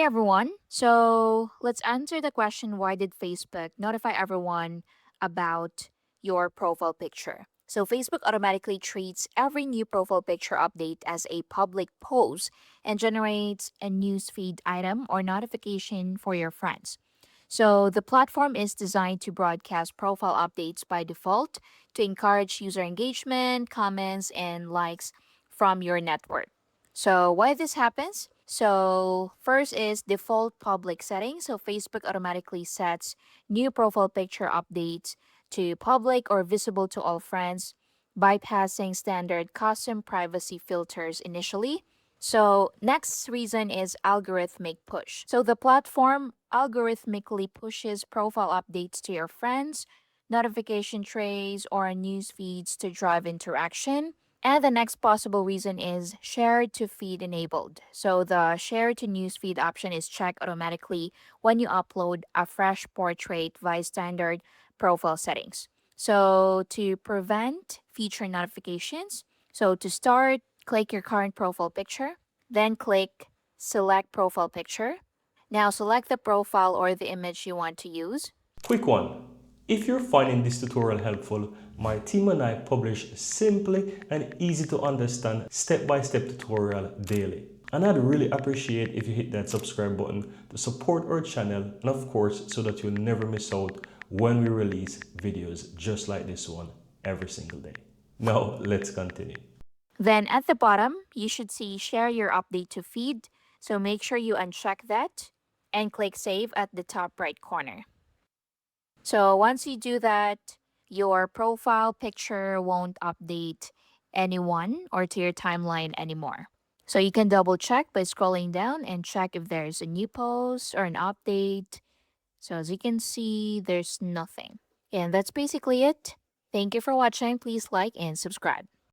Hey everyone. So let's answer the question, why did Facebook notify everyone about your profile picture? So Facebook automatically treats every new profile picture update as a public post and generates a newsfeed item or notification for your friends. So the platform is designed to broadcast profile updates by default to encourage user engagement, comments, and likes from your network. So why this happens? So first is default public settings. So Facebook automatically sets new profile picture updates to public or visible to all friends, bypassing standard custom privacy filters initially. So next reason is algorithmic push. So the platform algorithmically pushes profile updates to your friends, notification trays, or news feeds to drive interaction. And the next possible reason is share to feed enabled. So the share to newsfeed option is checked automatically when you upload a fresh portrait via standard profile settings. So to prevent feature notifications, so to start, click your current profile picture, then click select profile picture. Now select the profile or the image you want to use. Quick one. If you're finding this tutorial helpful, my team and I publish simply and easy to understand step-by-step tutorial daily. And I'd really appreciate if you hit that subscribe button to support our channel and of course so that you'll never miss out when we release videos just like this one every single day. Now let's continue. Then at the bottom, you should see share your update to feed. So make sure you uncheck that and click save at the top right corner. So once you do that, your profile picture won't update anyone or to your timeline anymore. So you can double check by scrolling down and check if there's a new post or an update. So as you can see, there's nothing. And that's basically it. Thank you for watching. Please like and subscribe.